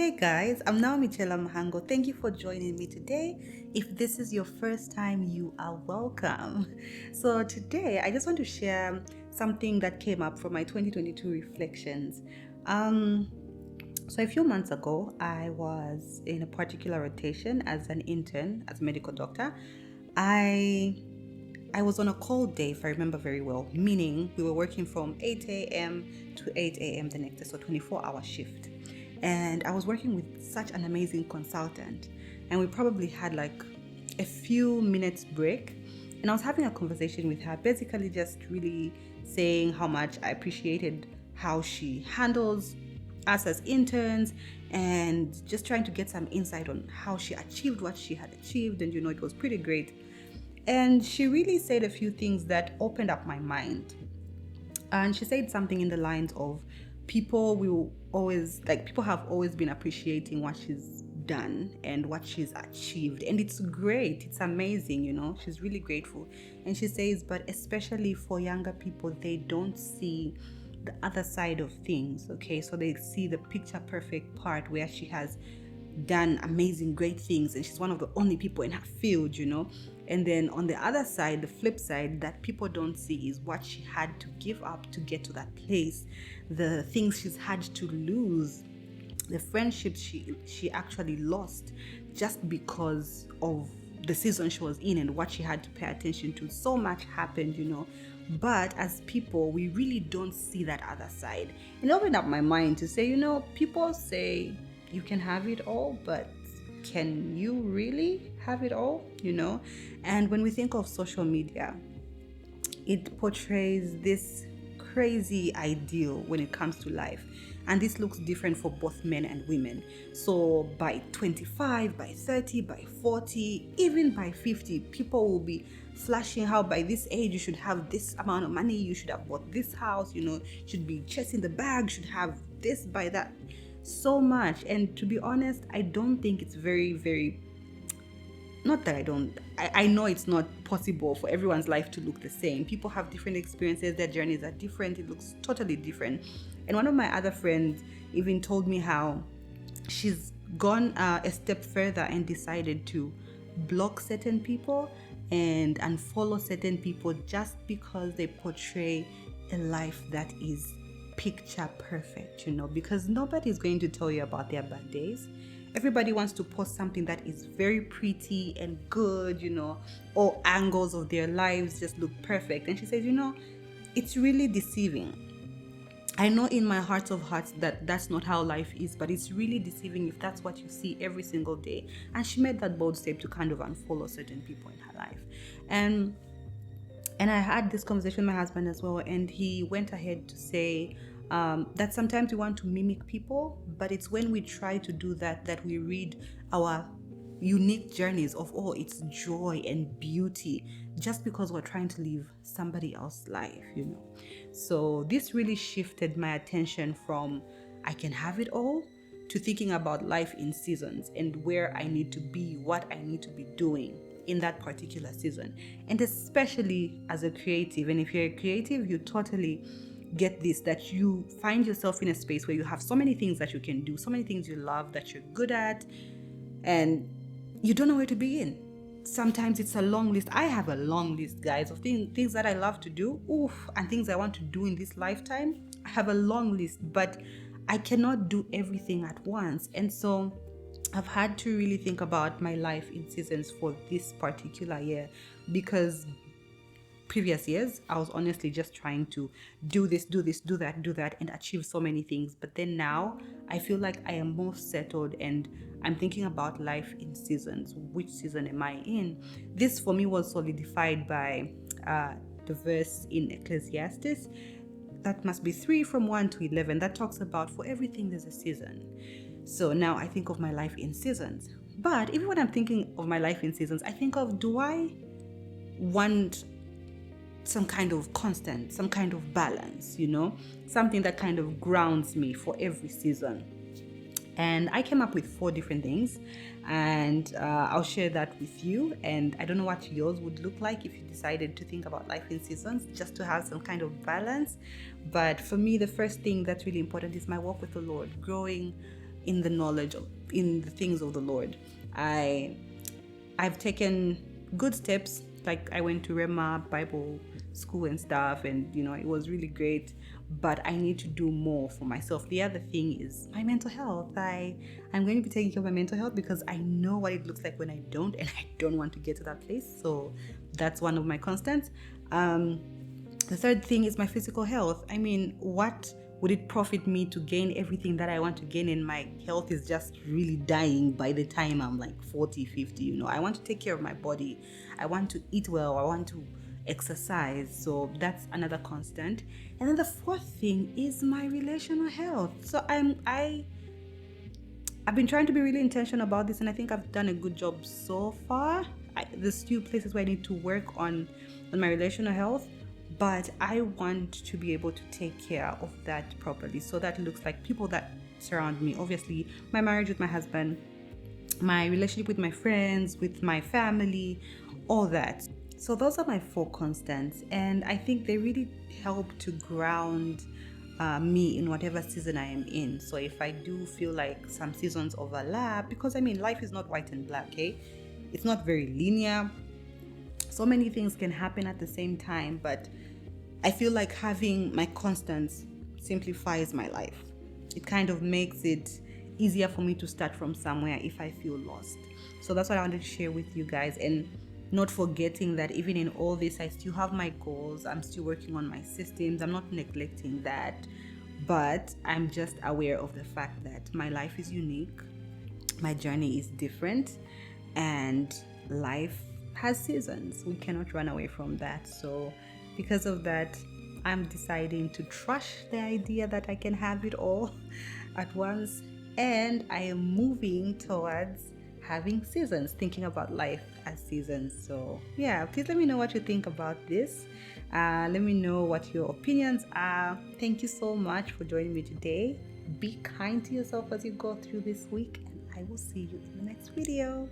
Hey guys, I'm now Michela Mahango. Thank you for joining me today. If this is your first time, you are welcome. So, today I just want to share something that came up from my 2022 reflections. Um, so, a few months ago, I was in a particular rotation as an intern, as a medical doctor. I I was on a cold day, if I remember very well, meaning we were working from 8 a.m. to 8 a.m. the next day, so 24-hour shift. And I was working with such an amazing consultant, and we probably had like a few minutes break. And I was having a conversation with her, basically just really saying how much I appreciated how she handles us as interns and just trying to get some insight on how she achieved what she had achieved. And it was pretty great. And she really said a few things that opened up my mind. And she said something in the lines of people have always been appreciating what she's done and what she's achieved. And it's great. It's amazing, She's really grateful. And she says, but especially for younger people, they don't see the other side of things. Okay. So they see the picture perfect part where she has done amazing, great things, and she's one of the only people in her field. And then on the other side, the flip side that people don't see is what she had to give up to get to that place, the things she's had to lose, the friendships she actually lost just because of the season she was in and what she had to pay attention to. So much happened. But as people, we really don't see that other side. And it opened up my mind to say, people say you can have it all, but can you really have it all? And when we think of social media, it portrays this crazy ideal when it comes to life. And this looks different for both men and women. So by 25, by 30, by 40, even by 50, people will be flashing how by this age you should have this amount of money, you should have bought this house, should be chasing the bag, should have this by that. So much. And to be honest, I don't think it's very, very, not that I know it's not possible for everyone's life to look the same. People have different experiences, their journeys are different, it looks totally different. And one of my other friends even told me how she's gone a step further and decided to block certain people and unfollow certain people just because they portray a life that is picture perfect, because nobody's going to tell you about their bad days. Everybody wants to post something that is very pretty and good, all angles of their lives just look perfect. And she says, it's really deceiving. I know in my heart of hearts that that's not how life is, but it's really deceiving if that's what you see every single day. And she made that bold step to kind of unfollow certain people in her life. And I had this conversation with my husband as well, and he went ahead to say that sometimes we want to mimic people, but it's when we try to do that we read our unique journeys of its joy and beauty just because we're trying to live somebody else's life. So this really shifted my attention from I can have it all to thinking about life in seasons and where I need to be, what I need to be doing in that particular season. And especially as a creative, and if you're a creative, you totally get this, that you find yourself in a space where you have so many things that you can do, so many things you love that you're good at, and you don't know where to begin. Sometimes it's a long list. I have a long list, guys, of things that I love to do, and things I want to do in this lifetime. I have a long list, but I cannot do everything at once. And so I've had to really think about my life in seasons for this particular year, because previous years I was honestly just trying to do this, do that, and achieve so many things. But then now I feel like I am more settled and I'm thinking about life in seasons. Which season am I in? This for me was solidified by the verse in Ecclesiastes, that must be 3 from 1 to 11, that talks about for everything there's a season. So now I think of my life in seasons. But even when I'm thinking of my life in seasons, I think of, do I want some kind of constant, some kind of balance, something that kind of grounds me for every season? And I came up with 4 different things, and I'll share that with you. And I don't know what yours would look like if you decided to think about life in seasons, just to have some kind of balance. But for me, the first thing that's really important is my walk with the Lord, growing in the knowledge of, in the things of the Lord. I've taken good steps. Like I went to Rema Bible school and stuff, and it was really great. But I need to do more for myself. The other thing is my mental health. I'm going to be taking care of my mental health because I know what it looks like when I don't, and I don't want to get to that place. So that's one of my constants. The third thing is my physical health. I mean, what would it profit me to gain everything that I want to gain, and my health is just really dying by the time I'm like 40, 50? I want to take care of my body. I want to eat well. I want to exercise. So that's another constant. And then the fourth thing is my relational health. So I've been trying to be really intentional about this, and I think I've done a good job so far. There's few places where I need to work on my relational health, but I want to be able to take care of that properly. So that looks like people that surround me. Obviously, my marriage with my husband, my relationship with my friends, with my family, all that. So those are my 4 constants, and I think they really help to ground me in whatever season I am in. So if I do feel like some seasons overlap, because life is not white and black, okay? It's not very linear. So many things can happen at the same time, but I feel like having my constants simplifies my life. It kind of makes it easier for me to start from somewhere if I feel lost. So that's what I wanted to share with you guys, and not forgetting that even in all this, I still have my goals. I'm still working on my systems. I'm not neglecting that, but I'm just aware of the fact that my life is unique. My journey is different, and life has seasons. We cannot run away from that. So because of that, I'm deciding to trash the idea that I can have it all at once, and I am moving towards having seasons, thinking about life as seasons. So yeah, please let me know what you think about this. Let me know what your opinions are. Thank you so much for joining me today. Be kind to yourself as you go through this week, and I will see you in the next video.